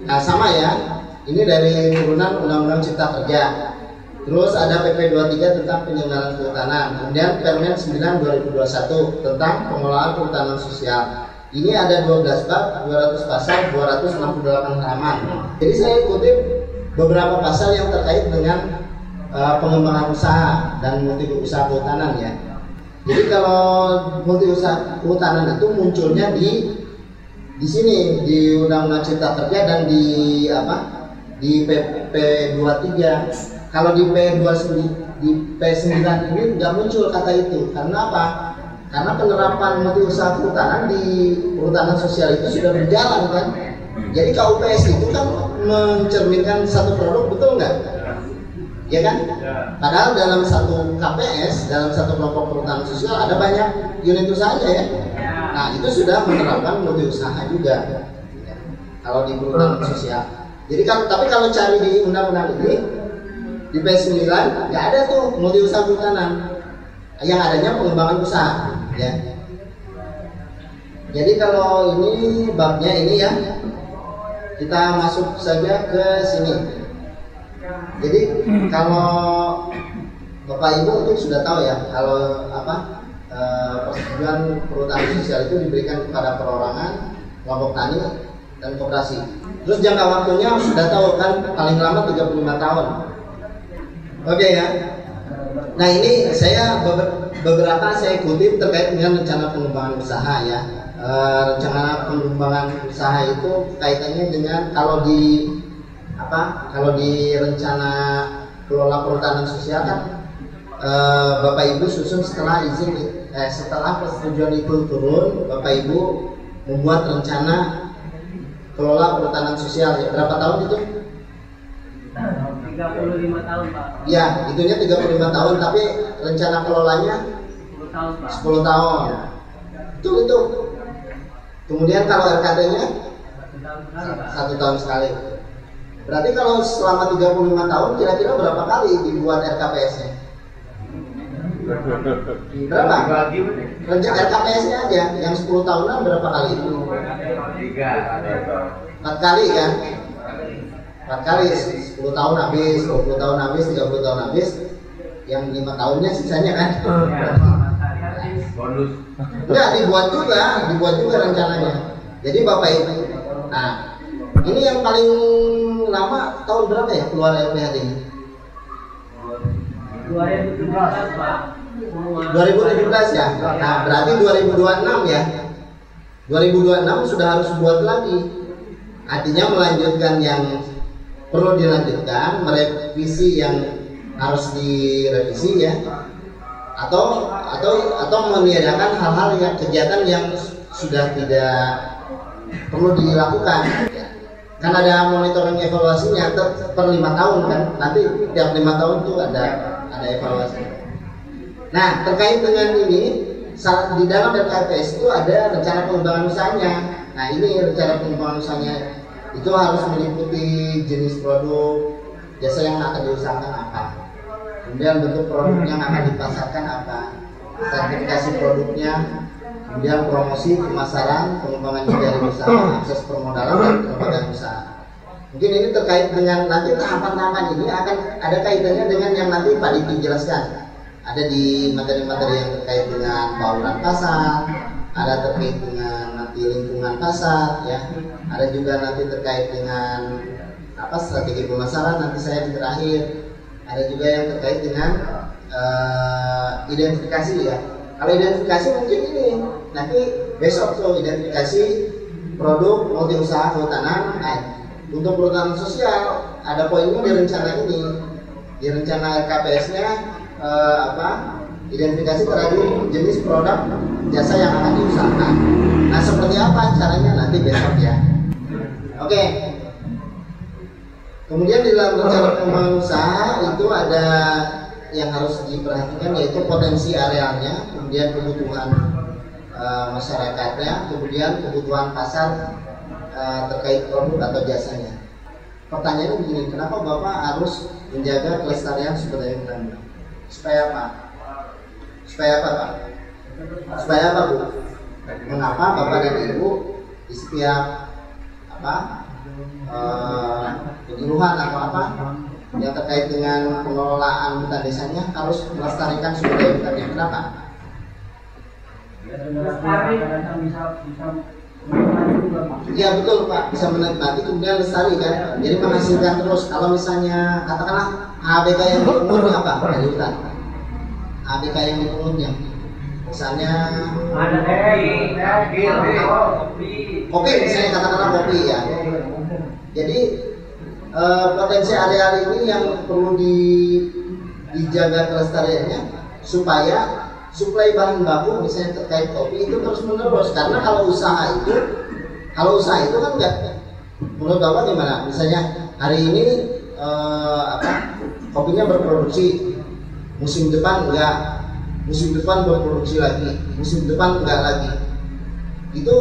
Nah sama ya, ini dari turunan Undang-Undang Cipta Kerja. Terus ada PP 23 tentang penyelenggaraan kehutanan, kemudian Permen 9 2021 tentang pengelolaan kehutanan sosial. Ini ada 12 bab, 200 pasal, 268 halaman. Jadi saya kutip beberapa pasal yang terkait dengan pengembangan usaha dan multi usaha kehutanan ya. Jadi kalau multi usaha kehutanan itu munculnya di sini di Undang-Undang Cipta Kerja dan di PP 23. Kalau di P9 ini nggak muncul kata itu. Karena apa? Karena penerapan multi usaha kehutanan di perhutanan sosial itu sudah berjalan kan. Jadi KUPS itu kan mencerminkan satu produk, betul nggak? Ya kan? Padahal dalam satu KPS, dalam satu kelompok perhutanan sosial ada banyak unit usahanya ya. Nah itu sudah menerapkan multi usaha juga. Kalau di perhutanan sosial. Jadi tapi kalau cari di undang-undang ini di P9 nggak ada tuh multi usaha kehutanan. Yang adanya pengembangan usaha ya. Jadi kalau ini babnya ini ya, kita masuk saja ke sini. Jadi kalau Bapak Ibu mungkin sudah tahu ya, kalau persetujuan perhutanan sosial itu diberikan kepada perorangan, kelompok tani dan koperasi. Terus jangka waktunya sudah tahu kan, paling lama 35 tahun. Oke ya. Nah ini saya beberapa saya kutip terkait dengan rencana pengembangan usaha ya. Rencana pengembangan usaha itu kaitannya dengan kalau di rencana kelola perhutanan sosial kan Bapak Ibu susun setelah setelah persetujuan itu turun, Bapak Ibu membuat rencana kelola perhutanan sosial ya. Berapa tahun itu? 35 tahun Pak. Ya, itunya 35 tahun, tapi rencana kelolanya 10 tahun Pak. 10 tahun. Itu. Kemudian kalau RKT-nya 1 tahun sekali. Berarti kalau selama 35 tahun kira-kira berapa kali dibuat RKPS-nya? Berapa? Rencana RKPS-nya aja yang 10 tahunan berapa kali? 4 kali kan? 4 kali, 10 tahun habis, 20 tahun habis, 30 tahun habis, yang 5 tahunnya sisanya kan? Bonus. Enggak, dibuat juga rencananya. Jadi Bapak Ibu, nah ini yang paling lama tahun berapa ya keluar LPHD ini? 2017 Pak. 2017 ya? Nah berarti 2026 ya? 2026 sudah harus buat lagi. Artinya melanjutkan yang perlu dilanjutkan, merevisi yang harus direvisi ya, atau meniadakan hal-hal yang kegiatan yang sudah tidak perlu dilakukan ya. Kan ada monitoring evaluasinya per 5 tahun kan, nanti tiap 5 tahun tuh ada evaluasi. Nah terkait dengan ini di dalam RKPS itu ada rencana pengembangan usahanya. Nah ini rencana pengembangan usahanya itu harus meliputi jenis produk, jasa yang akan diusahakan apa, kemudian bentuk produk yang akan dipasarkan apa, sertifikasi produknya, kemudian promosi, pemasaran, pengembangan dari usaha, akses permodalan dan pengembangan usaha. Mungkin ini terkait dengan nanti tahapan-tahapan ini akan ada kaitannya dengan yang nanti Pak Diki jelaskan. Ada di materi-materi yang terkait dengan bauran pasar, ada terkait dengan nanti lingkungan pasar ya, ada juga nanti terkait dengan strategi pemasaran nanti saya di terakhir, ada juga yang terkait dengan identifikasi ya. Kalau identifikasi mungkin ini nanti besok tuh identifikasi produk multi usaha kehutanan. Untuk perhutanan sosial ada poinnya di rencana ini, di rencana RKPS-nya identifikasi terhadap jenis produk jasa yang akan diusahakan. Nah seperti apa caranya nanti besok ya. Oke. Kemudian di dalam rencana pengembangan usaha itu ada yang harus diperhatikan yaitu potensi arealnya, kemudian kebutuhan masyarakatnya, kemudian kebutuhan pasar terkait produk atau jasanya. Pertanyaannya begini, kenapa Bapak harus menjaga kelestarian sumber daya alam? Supaya apa? Supaya apa Pak? Supaya apa Bu? Mengapa Bapak dan Ibu di setiap penyuluhan atau apa yang terkait dengan pengelolaan hutan desanya harus melestarikan sumber daya hutannya. Kenapa? Iya betul Pak, bisa menikmati kemudian lestari kan, jadi menghasilkan terus. Kalau misalnya katakanlah ABK yang dipungutnya apa dari hutan, ABK yang dipungutnya misalnya kopi, misalnya katakanlah kopi ya. Jadi potensi areal ini yang perlu dijaga kelestariannya supaya suplai bahan baku misalnya terkait kopi itu terus menerus. Karena kalau usaha itu kan enggak, menurut Bapak gimana? Misalnya hari ini kopinya berproduksi, musim depan enggak, musim depan berproduksi lagi, musim depan enggak lagi. Itu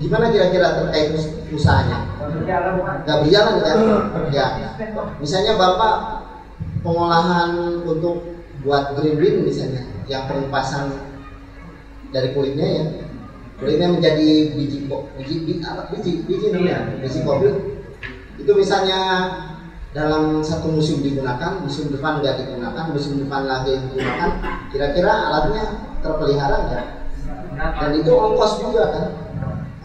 gimana kira-kira terkait usahanya? Enggak berjalan kan? Ya. Misalnya Bapak pengolahan untuk buat green bean misalnya, yang pengupasan dari kulitnya ya, kulitnya menjadi biji namanya, biji kopi. Itu misalnya dalam satu musim digunakan, musim depan nggak digunakan, musim depan lagi digunakan, kira-kira alatnya terpelihara nggak? Dan itu ongkos juga kan?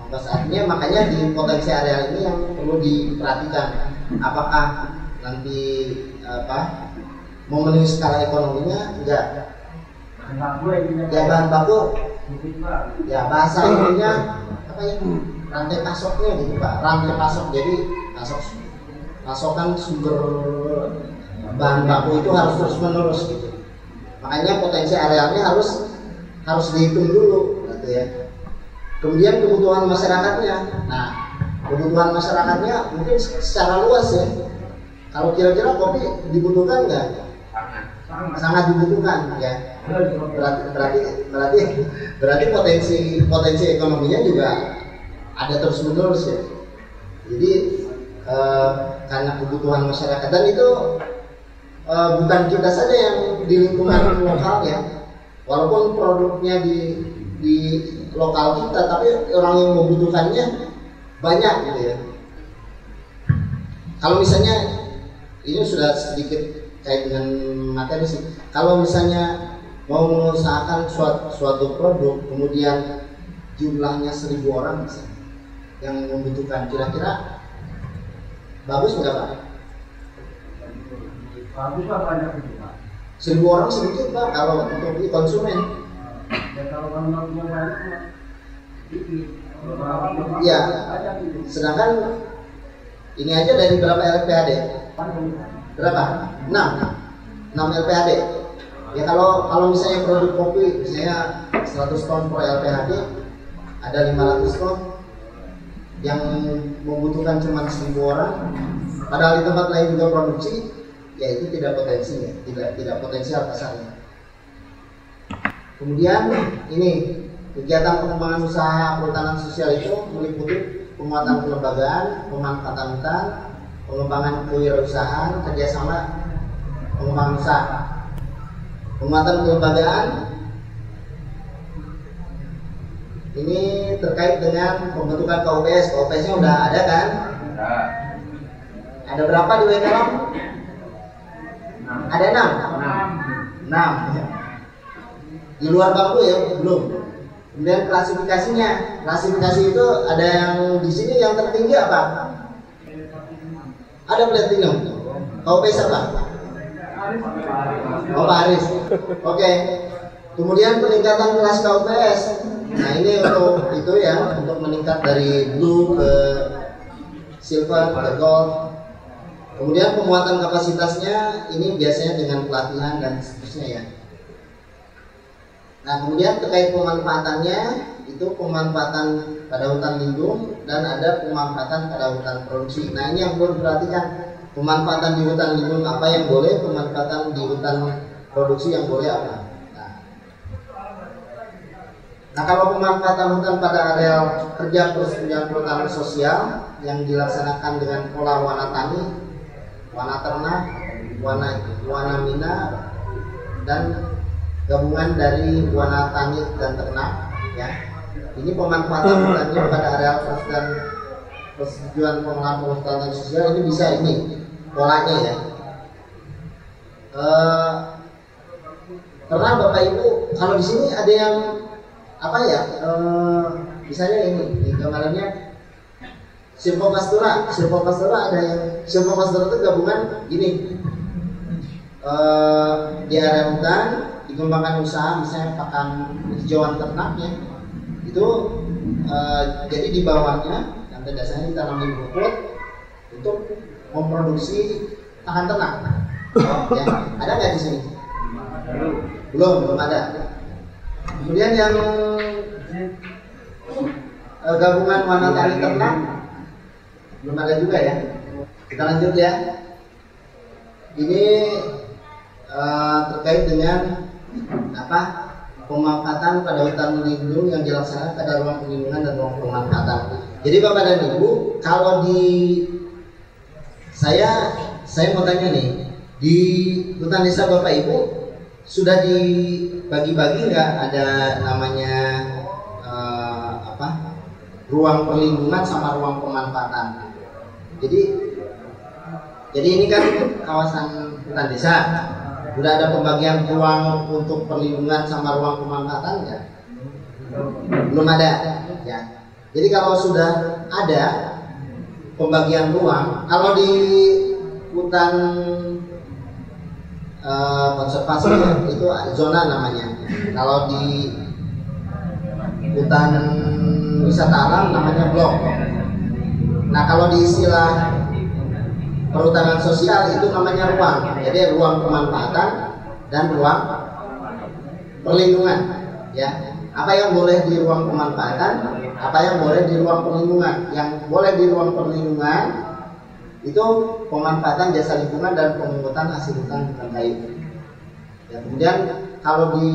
Ongkos, artinya makanya di potensi areal ini yang perlu diperhatikan, apakah nanti memenuhi skala ekonominya enggak. Ya bahan baku ya bahasa ininya apa ya, rantai pasoknya gitu Pak, rantai pasok. Jadi pasokan sumber bahan baku itu harus terus menerus gitu. Makanya potensi arealnya harus dihitung dulu gitu ya. Kemudian kebutuhan masyarakatnya. Nah, kebutuhan masyarakatnya mungkin secara luas ya. Kalau kira-kira kopi dibutuhkan nggak? Sangat dibutuhkan ya. Berarti potensi ekonominya juga ada terus menerus ya. Jadi karena kebutuhan masyarakat, dan itu bukan kita saja yang di lingkungan lokal ya. Walaupun produknya di lokal kita, tapi orang yang membutuhkannya banyak gitu ya. Kalau misalnya ini sudah sedikit kait dengan materi sih. Kalau misalnya mau mengusahakan suatu produk, kemudian jumlahnya 1.000 orang misalnya yang membutuhkan, kira-kira bagus nggak Pak? Bagus Pak, banyak itu Pak. 1.000 orang sedikit Pak kalau untuk konsumen. Ya kalau banyak ya. Sedangkan ini aja dari berapa LPAD? Berapa? 6 LPAD. Ya kalau misalnya produk kopi misalnya 100 ton per LPAD, ada 500 ton yang membutuhkan cuma 1.000 orang, padahal di tempat lain juga produksi, ya itu tidak potensi ya, tidak potensial pasarnya. Kemudian ini kegiatan pengembangan usaha perhutanan sosial itu meliputi penguatan kelembagaan, pemanfaatan hutan, pengembangan kewirausahaan, kerjasama pengembangan usaha. Penguatan kelembagaan ini terkait dengan pembentukan KUPS. KUPS-nya udah ada kan? Ada berapa di WKLOM? Ada 6. Di luar bangku ya belum. Kemudian klasifikasi itu ada yang di sini yang tertinggi apa? Ada platinum. KUPS apa? Oh Paris. Oke. Kemudian peningkatan kelas KUPS. Nah ini untuk itu ya, untuk meningkat dari blue ke silver ke gold. Kemudian penguatan kapasitasnya ini biasanya dengan pelatihan dan seterusnya ya. Nah kemudian terkait pemanfaatannya, itu pemanfaatan pada hutan lindung dan ada pemanfaatan pada hutan produksi. Nah ini yang perlu diperhatikan, pemanfaatan di hutan lindung apa yang boleh, pemanfaatan di hutan produksi yang boleh apa. Nah kalau pemanfaatan hutan pada areal kerja persetujuan perhutanan sosial yang dilaksanakan dengan pola wana tani, wana ternak, wana mina, dan gabungan dari wana tani dan ternak ya. Ini pemanfaatan hutannya pada areal persetujuan persetujuan pengelolaan perhutanan sosial ini bisa ini polanya ya. Karena Bapak Ibu kalau di sini ada yang apa ya, misalnya ini di gambarannya Silvopastura ada yang Silvopastura itu gabungan gini, di area hutan dikembangkan usaha misalnya pakan hijauan ternaknya itu, jadi di bawahnya lantai dasarnya ditanamin rumput untuk memproduksi pakan ternak. Ya, ada nggak di sini? Belum ada. Kemudian yang gabungan wanatani ternak belum ada juga ya. Kita lanjut ya. Ini terkait dengan apa? Pemanfaatan pada hutan lindung yang dilaksanakan pada ruang perlindungan dan ruang pemanfaatan. Jadi Bapak dan Ibu, kalau di saya mau tanya nih, di hutan desa Bapak Ibu sudah dibagi-bagi nggak ada namanya ruang perlindungan sama ruang pemanfaatan? Jadi ini kan kawasan hutan desa, sudah ada pembagian ruang untuk perlindungan sama ruang pemanfaatan nggak? Belum ada ya. Jadi kalau sudah ada pembagian ruang, kalau di hutan konservasi itu zona namanya. Kalau di hutan wisata alam namanya blok. Nah kalau di istilah perhutanan sosial itu namanya ruang. Jadi ruang pemanfaatan dan ruang perlindungan. Ya, apa yang boleh di ruang pemanfaatan, apa yang boleh di ruang perlindungan. Yang boleh di ruang perlindungan itu pemanfaatan jasa lingkungan dan pemungutan hasil hutan kayu. Ya, kemudian kalau di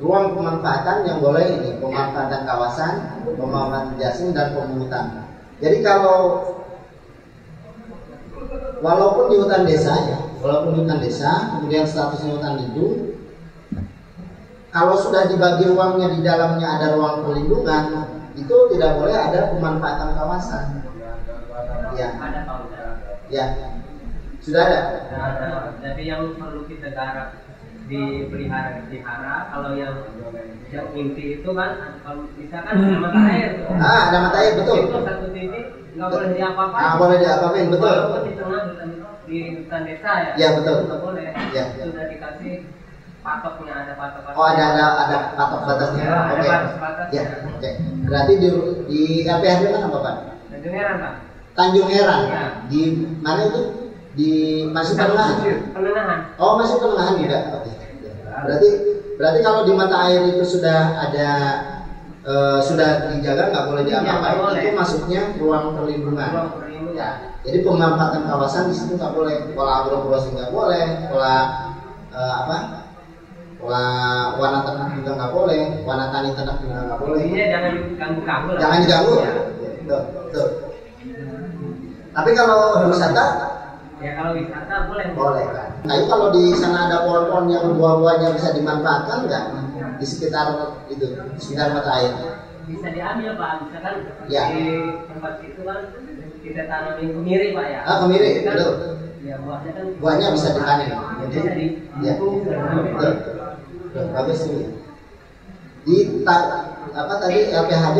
ruang pemanfaatan yang boleh ini pemanfaatan kawasan, pemanfaatan jasa dan pemungutan. Jadi kalau walaupun di hutan desa, kemudian statusnya hutan lindung, kalau sudah dibagi ruangnya di dalamnya ada ruang perlindungan, itu tidak boleh ada pemanfaatan kawasan. Ya. Ya, sudah ada. Jadi yang perlu kita garap dipelihara, kalau yang inti itu kan, kalau misalkan ada mata air. Ada mata air, betul. Itu satu titik nggak boleh diapa-apain. Boleh diapa-apain, betul. Walaupun di tengah di hutan desa ya. Ya betul. Nggak boleh. Ya. Sudah dikasih patoknya, ada patok. Ada patok batasnya. Ya, Oke. ada batas. Ya, oke. Berarti di LPHD mana Bapak? Tanjung Heran Pak. Tanjung Heran. Ya. Di mana itu? Di masih perengahan. Perengahan. Oh, masih perengahan juga. Oke. Berarti kalau di mata air itu sudah ada sudah dijaga, nggak boleh diapa-apain, itu masuknya ruang perlindungan. Ya. Jadi pemanfaatan kawasan di situ nggak boleh, pola agroforestry nggak boleh, pola warna ternak juga nggak boleh, warna tani ternak juga nggak boleh. Intinya jangan diganggu-ganggu. Jangan diganggu. Ya. Betul. Tapi kalau wisata, ya kalau wisata boleh. Boleh kan. Nah itu kalau di sana ada pohon-pohon yang buah-buahnya bisa dimanfaatkan nggak di sekitar itu, di sekitar mata air? Bisa diambil Pak, misalkan Ya. di tempat itu kan kita tanamin kemiri Pak ya. Kemiri, kan, betul. Ya buahnya kan. Buahnya bisa dipanen. Jadi bisa di. Ya. Betul. Bagus ini. Di tadi LPHD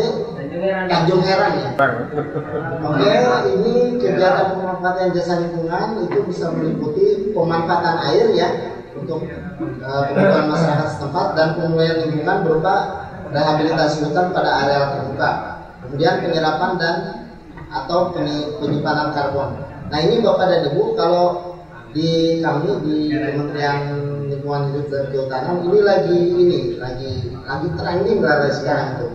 Tanjung Heran ya. Oke, ini kegiatan pemanfaatan jasa lingkungan itu bisa meliputi pemanfaatan air ya untuk kebutuhan masyarakat setempat dan pemulihan lingkungan berupa rehabilitasi hutan pada areal terbuka. Kemudian penyerapan dan atau penyimpanan karbon. Nah ini Bapak dan Ibu, kalau di kami di Kementerian Lingkungan Hidup dan Kehutanan ini lagi trending berada sekarang itu.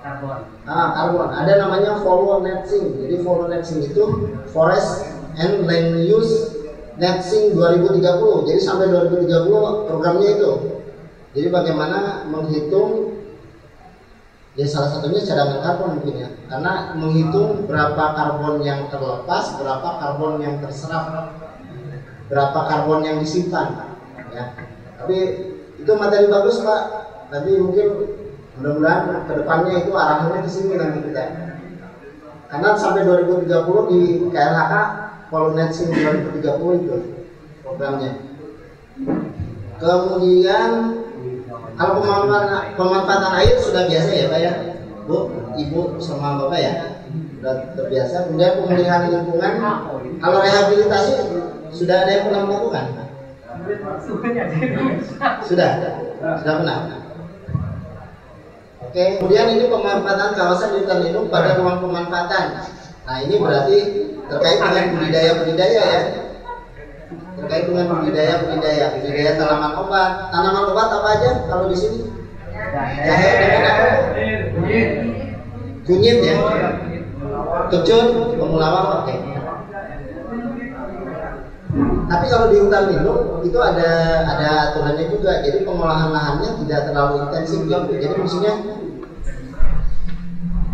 Karbon. Ada namanya follow netting. Jadi follow netting itu Forest and Land Use Netting 2030. Jadi sampai 2030 programnya itu. Jadi bagaimana menghitung, ya salah satunya cadangan karbon mungkin ya. Karena menghitung berapa karbon yang terlepas, berapa karbon yang terserap, berapa karbon yang disimpan. Ya. Tapi itu materi bagus Pak. Tapi mungkin mudah-mudahan kedepannya itu arahnya ke sini nanti kita. Karena sampai 2030 di KLHK Polnetsin 2030 itu programnya. Kemudian kalau pemanfaatan air sudah biasa ya Pak ya, Bu, Ibu sama Bapak ya, sudah terbiasa. Kemudian pemulihan lingkungan, kalau rehabilitasi sudah ada yang pernah melakukan? Sudah pernah. Oke, kemudian ini pemanfaatan kawasan hutan lindung pada ruang pemanfaatan. Nah ini berarti terkait dengan budidaya ya. Terkait dengan budidaya tanaman obat. Tanaman obat apa aja kalau di sini? Jahe dengan apa? Kunyit ya. Kecut, temulawak, oke. Tapi kalau di hutan lindung itu ada aturannya juga. Jadi pengolahan lahannya tidak terlalu intensif ya. Jadi maksudnya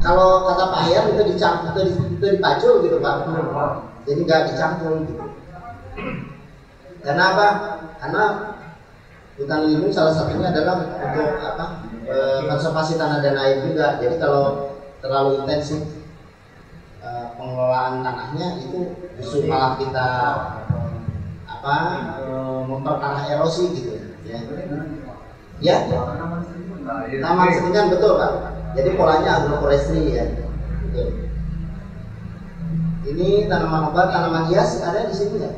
kalau kata Pak Hayat itu dipacul gitu Pak. Jadi nggak dicampur gitu. Karena apa? Karena hutan lindung salah satunya adalah untuk konservasi tanah dan air juga. Jadi kalau terlalu intensif pengelolaan tanahnya itu justru malah kita memperparah erosi gitu ya. Ya. Taman seringan betul Pak. Jadi polanya agroforestry ya. Betul. Ini tanaman obat, tanaman hias ada di sini nggak?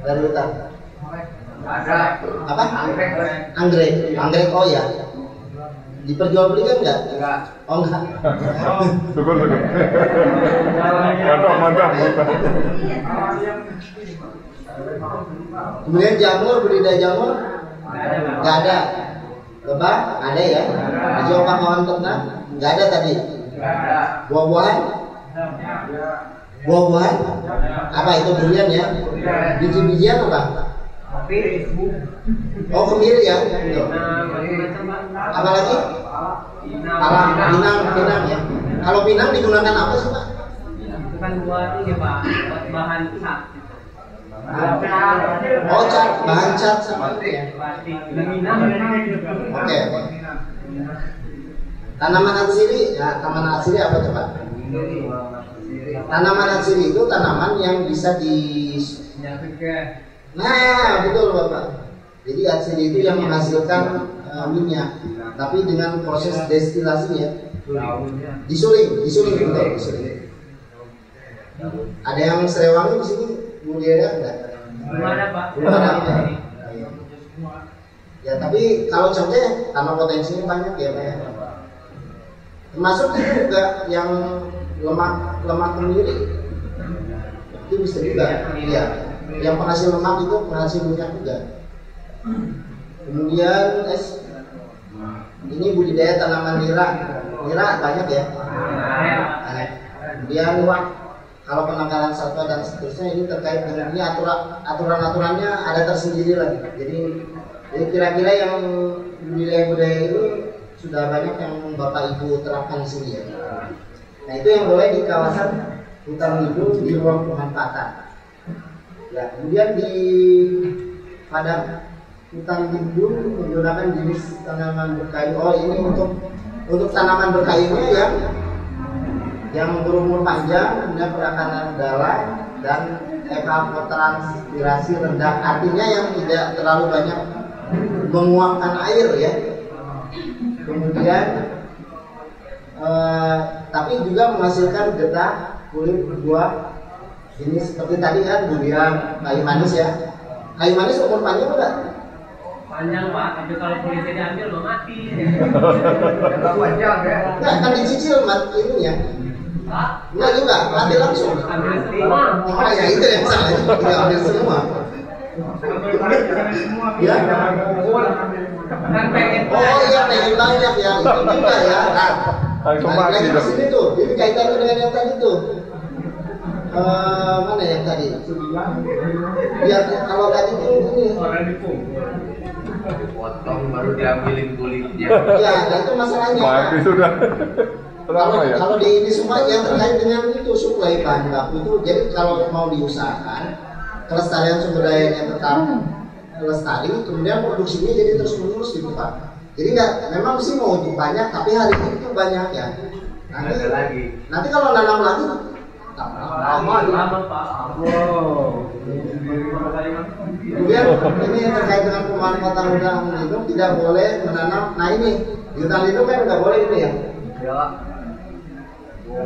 Dari hutan? Ada. Apa? Anggrek. Oh ya. Diperjualbelikan nggak? Enggak. Oh enggak. Syukur. Mantap. Kemudian jamur, budidaya jamur? Nggak ada. Lebah? Ada ya. Hijau pahlawan ternak? Nggak ada tadi. Buah-buahan? Buah-buahan? Apa itu durian ya? Biji-bijian apa? Oh kemiri ya. Apa lagi? Pinang ya. Kalau pinang digunakan apa sih Pak? Itu kan buat ini Pak, buat bahan cat. Oh cat, bahan cat sama ya. Oke. Tanaman atsiri, ya tanaman atsiri apa coba? Tanaman atsiri itu tanaman yang bisa Nah, betul Bapak. Jadi atsiri itu yang menghasilkan minyak, tapi dengan proses destilasi ya. Disuling betul. Ada yang Serewangi di sini budidaya enggak? Belum ada Pak. Belum ada. Ya, tapi kalau contohnya karena potensinya banyak ya Pak ya. Termasuk itu juga yang lemak kemiri. Itu bisa juga. Iya. Yang penghasil lemak itu penghasil minyak juga. Kemudian ini budidaya tanaman nira banyak ya. Kemudian kalau penangkaran satwa dan seterusnya ini terkait dengan ini aturan-aturannya ada tersendiri lagi. Jadi kira-kira yang budaya itu sudah banyak yang Bapak Ibu terapkan di sini ya. Nah itu yang boleh di kawasan hutan lindung di ruang pemanfaatan. Ya, kemudian pada hutan lindung menggunakan jenis tanaman berkayu. Oh ini untuk tanaman berkayunya yang berumur panjang, kemudian perakaran dalam dan evapotranspirasi rendah. Artinya yang tidak terlalu banyak menguapkan air ya. Kemudian tapi juga menghasilkan getah kulit buah. Ini seperti tadi kan durian, kayu manis ya. Kayu manis umur panjang enggak? Panjang Pak, tapi kalau kulitnya diambil mau mati. Panjang ya. Enggak akan dicicil ininya. Enggak juga, mati langsung. Ambil semua. Oh ya itu yang salah, tidak ambil semua. Ya. Kan pengen. Oh iya pengen banyak ya, itu juga ya. Nah, Langsung lagi mati di dong. sini tuh, ini kaitannya dengan yang tadi tuh. Mana yang tadi? Ya kalau tadi tuh ini. Potong baru diambilin kulitnya. Ya, dan itu masalahnya. Mati sudah. Lama ya. Kalau di ini semua yang terkait dengan itu suplai bahan baku itu, jadi kalau mau diusahakan kelestarian sumber dayanya tetap lestari, kemudian produksinya jadi terus menerus gitu Pak. Jadi nggak, memang sih mau banyak, tapi hari ini tuh banyak ya. Ada lagi. Nanti kalau nanam lagi Lama Pak. kemudian ini terkait dengan pemanfaatan hutan lindung tidak boleh menanam. Nah ini di hutan lindung kan nggak boleh ini ya, Ya.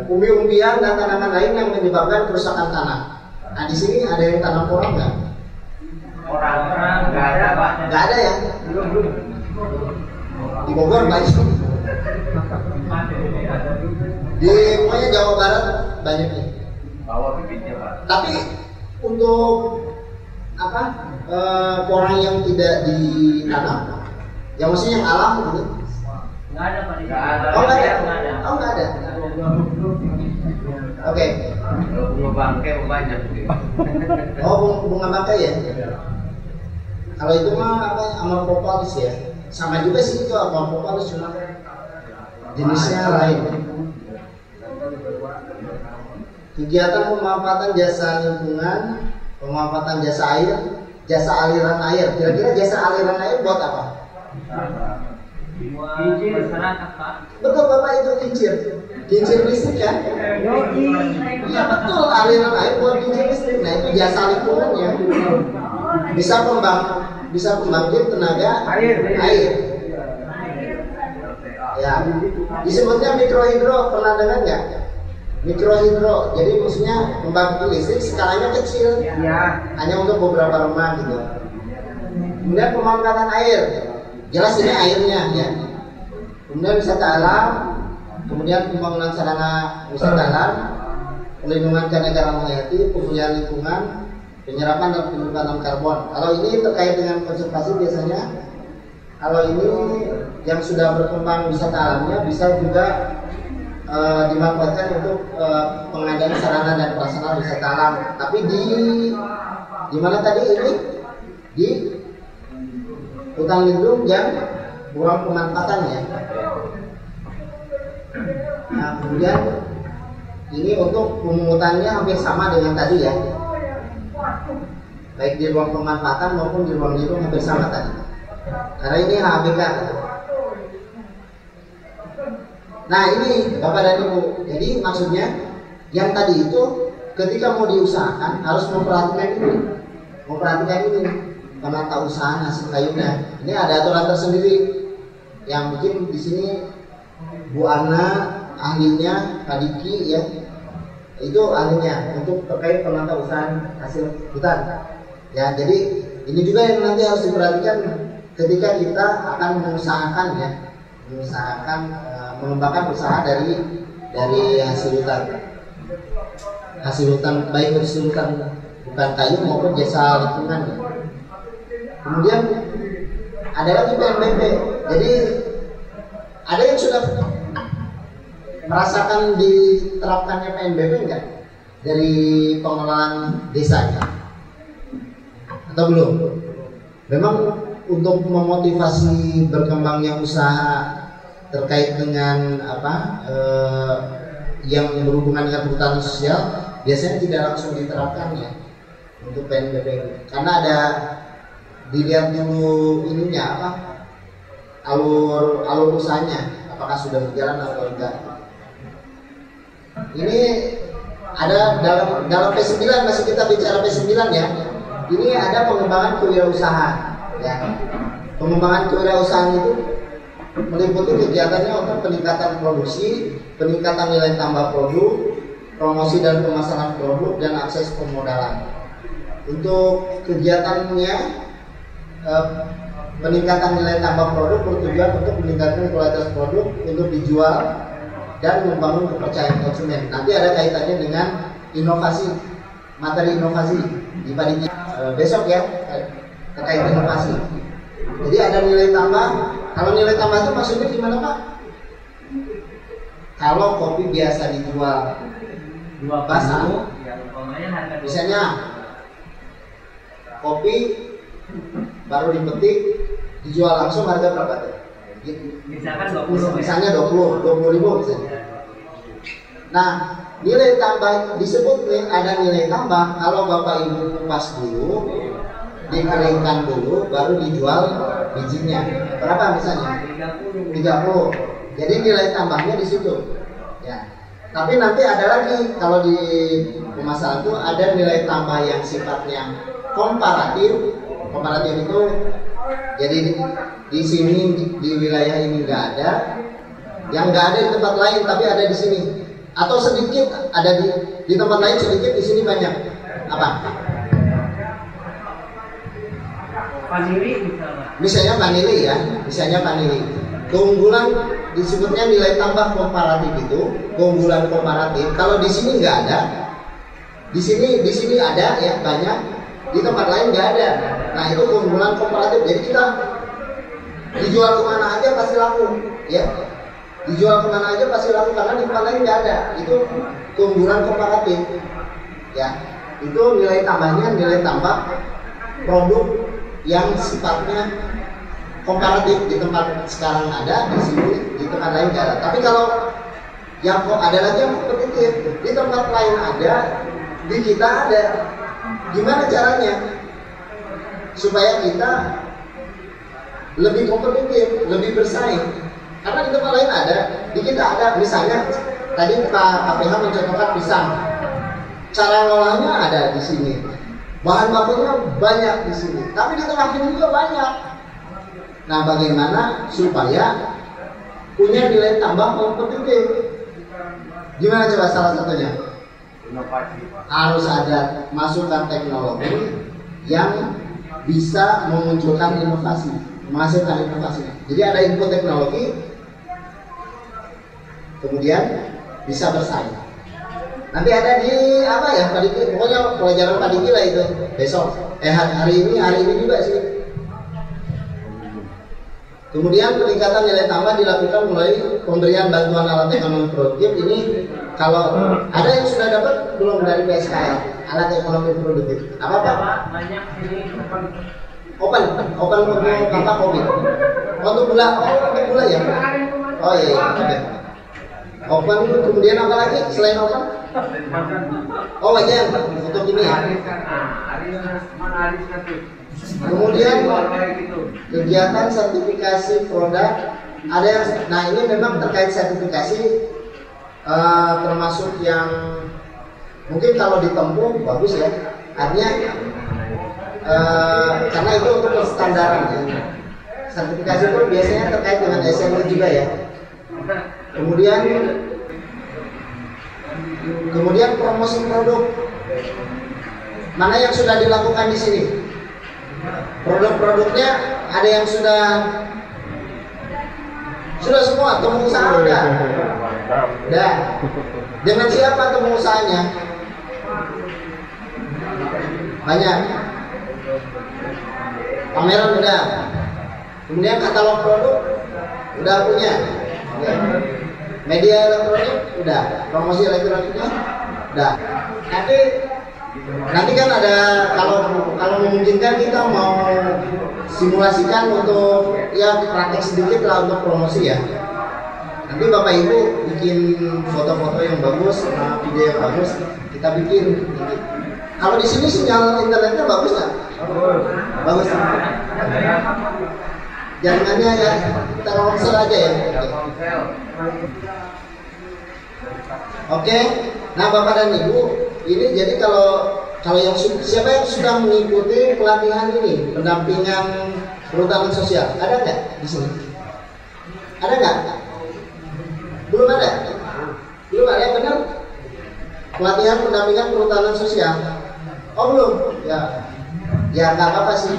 umbi-umbian dan tanaman lain yang menyebabkan kerusakan tanah. Nah di sini ada yang tanam porang nggak? Orang nggak ada Pak. Nggak ada ya. Di Bogor banyak. Di pokoknya Jawa Barat banyak nih. Bawa bibitnya Pak. Tapi untuk apa porang yang tidak ditanam, yang maksudnya yang alam gitu. Nggak ada Pak di sini. Nggak ada. Oh nggak ada. Nggak ada. Oh nggak ada. Oke. Kalau bunga bangkai banyak gitu. Oh bunga bangkai ya. Kalau itu mah apa Amorphophallus ya. Sama juga sih itu Amorphophallus cuma jenisnya lain. Kegiatan pemanfaatan jasa lingkungan, pemanfaatan jasa air, jasa aliran air. Kira-kira jasa aliran air buat apa? Buat masyarakat Pak. Betul Bapak, itu kincir listrik kan? Iya betul, aliran air buat kincir listrik. Nah itu jasa lingkungannya. Bisa pembangkit tenaga air. Ya, disebutnya mikrohidro, pernah dengar nggak? Mikrohidro, jadi maksudnya pembangkit listrik skalanya kecil, hanya untuk beberapa rumah gitu. Kemudian pemanfaatan air, jelas ini airnya ya. Kemudian wisata alam, kemudian pembangunan sarana wisata alam, pelindungan keanekaragaman hayati, pemulihan lingkungan, penyerapan dan penyimpanan karbon. Kalau ini terkait dengan konservasi biasanya, kalau ini yang sudah berkembang wisata alamnya bisa juga dimanfaatkan untuk pengadaan sarana dan prasarana wisata alam. Tapi di mana tadi ini di hutan lindung yang kurang pemanfaatannya. Nah kemudian ini untuk pemungutannya hampir sama dengan tadi ya, baik di ruang pemanfaatan maupun di ruang lindung hampir sama tadi. Karena ini HBK. Nah ini Bapak dan Ibu, jadi maksudnya yang tadi itu ketika mau diusahakan harus memperhatikan ini, penata usaha hasil kayunya. Ini ada aturan tersendiri yang mungkin di sini Bu Ana ahlinya, Pak Diki ya, itu ahlinya untuk terkait penata usaha hasil hutan. Ya jadi ini juga yang nanti harus diperhatikan ketika kita akan mengusahakan mengembangkan usaha dari hasil hutan baik hasil hutan bukan kayu maupun jasa lingkungan. Kemudian ada lagi PNBP. Jadi ada yang sudah merasakan diterapkannya PNBP enggak dari pengelolaan desa atau belum? Memang untuk memotivasi berkembangnya usaha terkait dengan yang berhubungan dengan perhutanan sosial biasanya tidak langsung diterapkan ya untuk PNBP karena ada dilihat dulu ininya alur usahanya apakah sudah berjalan atau enggak. Ini ada dalam P9, masih kita bicara P9 ya. Ini ada pengembangan kewirausahaan ya. Pengembangan kewirausahaan itu meliputi kegiatannya untuk peningkatan produksi, peningkatan nilai tambah produk, promosi dan pemasaran produk, dan akses pemodalan. Untuk kegiatannya peningkatan nilai tambah produk bertujuan untuk meningkatkan kualitas produk untuk dijual dan membangun kepercayaan konsumen. Nanti ada kaitannya dengan inovasi, materi inovasi di panitia besok ya terkait inovasi. Jadi ada nilai tambah. Kalau nilai tambah itu maksudnya gimana Pak? Kalau kopi biasa dijual basah, misalnya kopi baru dipetik dijual langsung harga berapa tuh? Misalnya 20 ribu misalnya. Nah nilai tambah disebut ada nilai tambah kalau Bapak Ibu kupas dulu, dikeringkan dulu, baru dijual bijinya. Berapa misalnya? 30. Jadi nilai tambahnya di situ. Ya. Ya. Tapi nanti ada lagi kalau di pemasaran itu ada nilai tambah yang sifatnya komparatif. Komparatif itu jadi di sini di wilayah ini nggak ada, yang nggak ada di tempat lain tapi ada di sini, atau sedikit ada di tempat lain sedikit, di sini banyak. Apa? Vanili Misalnya vanili ya, misalnya vanili. Keunggulan disebutnya nilai tambah komparatif itu, keunggulan komparatif. Kalau di sini nggak ada, di sini ada ya banyak, di tempat lain nggak ada. Nah itu keunggulan komparatif. Jadi kita dijual kemana aja pasti laku, ya. Dijual kemana aja pasti laku karena di tempat lain nggak ada. Itu keunggulan komparatif, ya. Itu nilai tambahnya, nilai tambah produk yang sifatnya komparatif. Di tempat sekarang ada, di sini, di tempat lain nggak ada. Tapi kalau yang kok ada lagi yang kompetitif, di tempat lain ada, di kita ada. Gimana caranya supaya kita lebih kompetitif, lebih bersaing? Karena di tempat lain ada, di kita ada. Misalnya tadi Pak KPH mencontohkan pisang, cara ngolahnya ada di sini, bahan bakunya banyak di sini, tapi di tempat ini juga banyak. Nah, bagaimana supaya punya nilai tambah kompetitif? Gimana coba salah satunya? Inovasi, Pak. Harus ada masukan teknologi yang bisa memunculkan inovasi, menghasilkan inovasi. Jadi ada input teknologi, kemudian bisa bersaing. Nanti ada di apa ya, Pak Diki? Pokoknya pelajaran Pak Diki lah itu besok. Hari ini juga sih. Kemudian peningkatan nilai tambah dilakukan mulai pemberian bantuan alat ekonomi produktif. Ini kalau ada yang sudah dapat belum dari PSKL, alat ekonomi produktif. Apa Pak? banyak sini Open untuk apa COVID? Untuk gula, untuk gula ya? Oh iya, oke. Open, kemudian apa lagi selain open? Oh wajan, untuk ini ya. Kemudian kegiatan sertifikasi produk ada yang, nah ini memang terkait sertifikasi termasuk yang mungkin kalau ditempuh bagus ya, artinya karena itu untuk kestandaran ya. Sertifikasi itu biasanya terkait dengan SME juga ya. Kemudian promosi produk mana yang sudah dilakukan di sini? Produk-produknya ada yang sudah semua, temu usaha udah. Dengan siapa temu usahanya? Banyak. Pameran udah. Kemudian katalog produk udah punya. Ya. Media elektronik udah. Promosi elektroniknya udah. Nanti kan ada, kalau memungkinkan kita mau simulasikan untuk ya praktek sedikit lah untuk promosi ya. Nanti Bapak Ibu bikin foto-foto yang bagus, video yang bagus, kita bikin. Kalau di sini sinyal internetnya bagus nggak? Bagus. Jaringannya ya Telkomsel aja ya. Oke. Nah Bapak dan Ibu, ini jadi kalau yang siapa yang sudah mengikuti pelatihan ini, pendampingan perhutanan sosial, ada nggak di sini? Ada nggak? Belum ada. Belum ada, benar? Pelatihan pendampingan perhutanan sosial. Oh belum? Ya nggak apa-apa sih.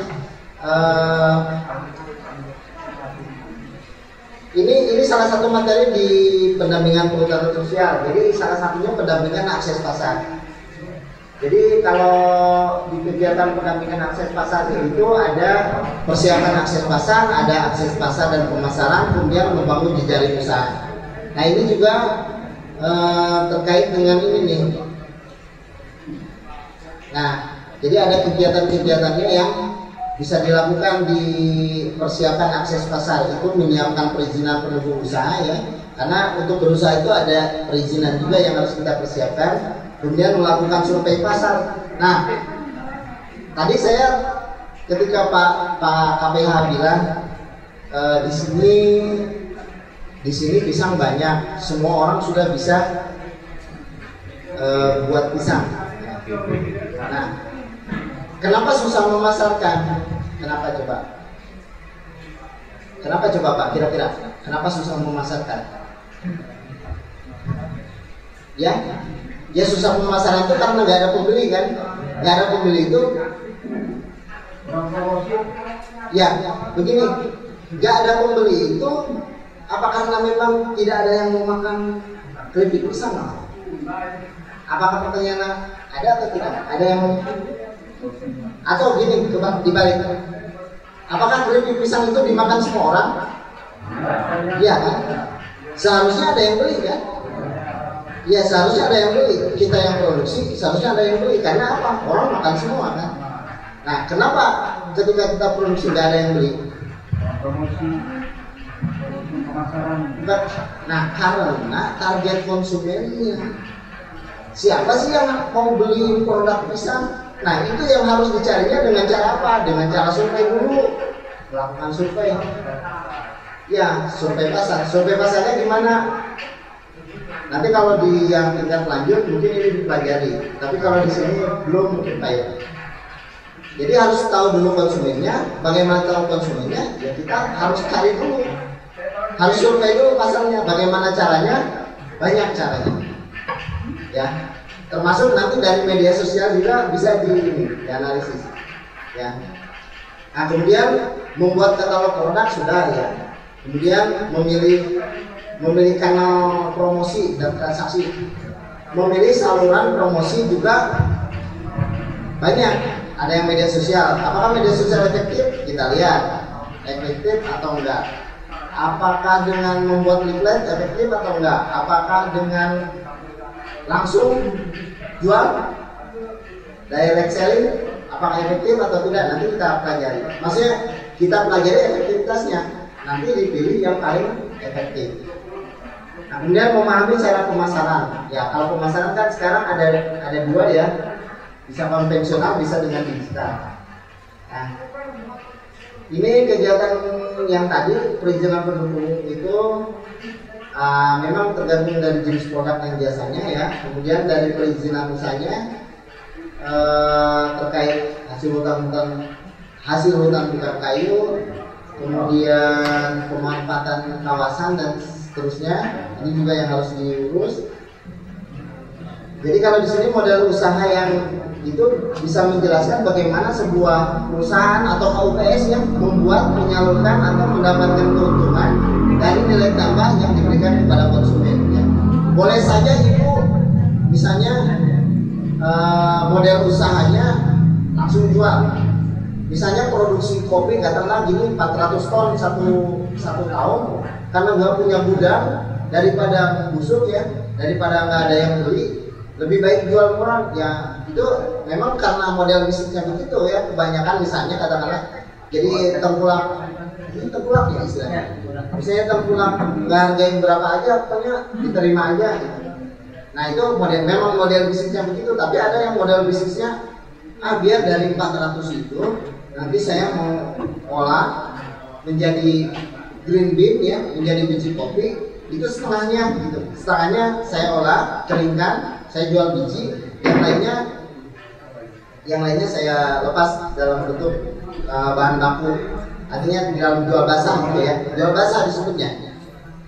Ini salah satu materi di pendampingan perhutanan sosial. Jadi salah satunya pendampingan akses pasar. Jadi kalau di kegiatan pendampingan akses pasar itu ada persiapan akses pasar, ada akses pasar dan pemasaran, kemudian membangun jejaring usaha. Nah ini juga terkait dengan ini nih. Nah jadi ada kegiatan-kegiatannya yang bisa dilakukan di persiapan akses pasar, itu menyiapkan perizinan penunjuk usaha ya, karena untuk berusaha itu ada perizinan juga yang harus kita persiapkan. Kemudian melakukan survei pasar. Nah, tadi saya ketika Pak KPH bilang di sini di sini pisang banyak, semua orang sudah bisa buat pisang. Nah, kenapa susah memasarkan? Kenapa coba? Kenapa coba Pak? Kira-kira kenapa susah memasarkan? Ya susah pemasaran itu karena nggak ada pembeli kan? Nggak ada pembeli itu. Ya, begini, nggak ada pembeli itu apa karena memang tidak ada yang mau makan keripik pisang? Apakah pertanyaan ada atau tidak? Ada yang mau? Atau gini, dibalik. Apakah keripik pisang itu dimakan semua orang? Iya kan? Seharusnya ada yang beli kan? Ya seharusnya ada yang beli. Kita yang produksi seharusnya ada yang beli. Karena apa? Orang makan semua kan? Nah kenapa ketika kita produksi nggak ada yang beli? Promosi pemasaran. Nah karena target konsumennya. Siapa sih yang mau beli produk pisang? Nah itu yang harus dicarinya dengan cara apa? Dengan cara survei dulu. Lakukan survei. Ya survei pasar. Survei pasarnya gimana? Nanti kalau di yang tingkat lanjut mungkin ini dipelajari. Tapi kalau di sini belum mungkin Pak ya. Jadi harus tahu dulu konsumennya. Bagaimana tahu konsumennya? Ya kita harus cari dulu. Harus survei dulu pasarnya. Bagaimana caranya? Banyak caranya. Ya, termasuk nanti dari media sosial juga bisa dianalisis. Ya. Nah kemudian membuat katalog produk sudah ya. Kemudian memilih kanal promosi dan transaksi, memilih saluran promosi juga banyak. Ada yang media sosial. Apakah media sosial efektif? Kita lihat efektif atau enggak. Apakah dengan membuat leaflet efektif atau enggak? Apakah dengan langsung jual direct selling apakah efektif atau tidak? Nanti kita pelajari. Maksudnya kita pelajari efektivitasnya. Nanti dipilih yang paling efektif. Nah, kemudian memahami cara pemasaran. Ya, kalau pemasaran kan sekarang ada dua ya, bisa konvensional, bisa dengan digital. Nah, ini kegiatan yang tadi perizinan pendukung itu memang tergantung dari jenis produk yang biasanya ya. Kemudian dari perizinan usahanya terkait hasil hutan bukan kayu, kemudian pemanfaatan kawasan dan seterusnya, ini juga yang harus diurus. Jadi kalau di sini model usaha yang itu bisa menjelaskan bagaimana sebuah perusahaan atau KUPS yang membuat, menyalurkan atau mendapatkan keuntungan dari nilai tambah yang diberikan kepada konsumen. Ya. Boleh saja ibu misalnya model usahanya langsung jual. Misalnya produksi kopi katakanlah gini 400 ton satu tahun, karena nggak punya gudang, daripada busuk ya, daripada nggak ada yang beli, lebih baik jual murah. Ya itu memang karena model bisnisnya begitu ya, kebanyakan misalnya katakanlah jadi tengkulak ya istilahnya. Misalnya tengkulak nggak hargain berapa aja, pokoknya diterima aja gitu. Nah itu memang model bisnisnya begitu. Tapi ada yang model bisnisnya biar dari 400 itu nanti saya mau olah menjadi green bean ya, menjadi biji kopi, itu setengahnya gitu. Setengahnya saya olah, keringkan, saya jual biji, yang lainnya saya lepas dalam bentuk bahan baku. Artinya di dalam jual basah gitu ya. Jual basah disebutnya.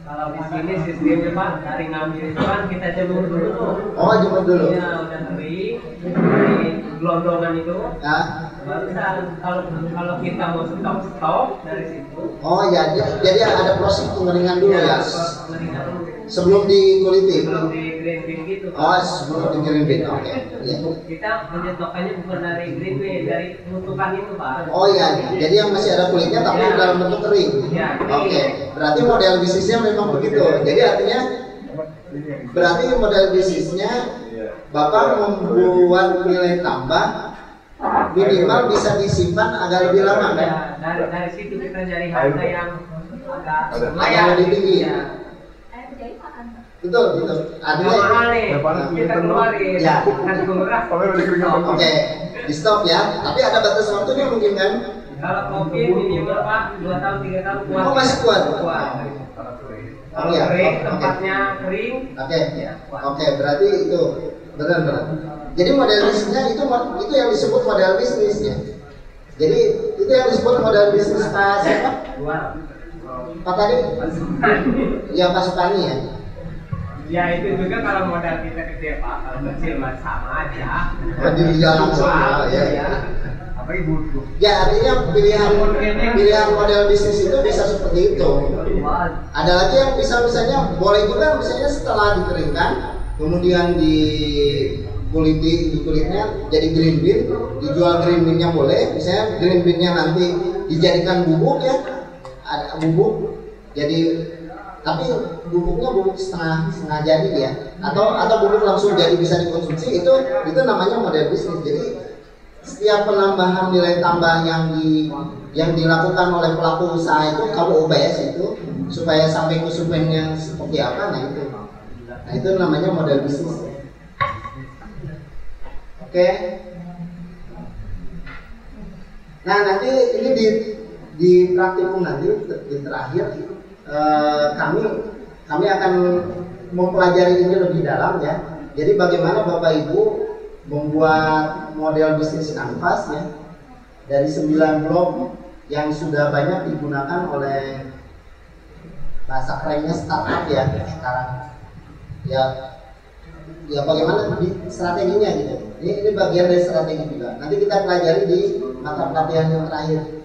Kalau di sini sistemnya Pak, dari ngambil itu kan kita jemur dulu tuh. Oh, jemur dulu. Iya, udah kering, dari gelondongan itu. Nah. Barusan kalau kita mau stok dari situ. Oh ya, jadi ada proses pengeringan dulu ya. Pengeringan dulu. Sebelum dikuliti. Sebelum di green bean gitu. Oh, sebelum di green bean. Oke. Ya. Kita menyetokannya bukan dari green bean, dari penutupan itu Pak. Oh iya, jadi yang masih ada kulitnya tapi ya, dalam bentuk kering. Ya, Oke. Berarti model bisnisnya memang begitu. Jadi artinya berarti model bisnisnya Bapak membuat nilai tambah minimal bisa disimpan agak lebih lama kan? Ya, dari situ kita cari harga yang agak lebih tinggi. Ya. Betul. Artinya mahal nih, kita keluarin. Ya. Kan murah. Oke, di stop ya. Tapi ada batas waktunya mungkin kan? Kalau kopi minimal Pak 2 tahun 3 tahun kuat. Oh masih kuat. Kalau iya. kering, Oke. tempatnya kering. Oke, Ya, kuat. oke, berarti itu benar. Jadi model bisnisnya itu yang disebut model bisnis ya. Jadi itu yang disebut model bisnis Pak siapa? Dua. Pak tadi? Ya Pak Supani ya. Ya itu juga kalau modal kita kecil Pak, kalau kecil mah sama aja. Jadi dia langsung ya. Apa butuh? Ya artinya pilihan model bisnis itu bisa seperti itu. Ada lagi yang bisa misalnya boleh juga misalnya setelah dikeringkan kemudian kulitnya jadi green bean, dijual green beannya boleh, misalnya green beannya nanti dijadikan bubuk ya, ada bubuk, jadi tapi bubuknya bubuk setengah jadi ya, atau bubuk langsung jadi bisa dikonsumsi, itu namanya model bisnis. Jadi setiap penambahan nilai tambah yang dilakukan oleh pelaku usaha itu kalau UBS itu supaya sampai konsumen yang seperti apa, nah itu namanya model bisnis. Oke. Nah nanti ini di praktikum nanti di terakhir kami akan mempelajari ini lebih dalam ya. Jadi bagaimana Bapak Ibu membuat model bisnis kanvas ya dari 9 blok yang sudah banyak digunakan oleh bahasa kerennya startup ya sekarang ya bagaimana strateginya gitu. Ini bagian dari strategi juga. Nanti kita pelajari di mata pelatihan yang terakhir.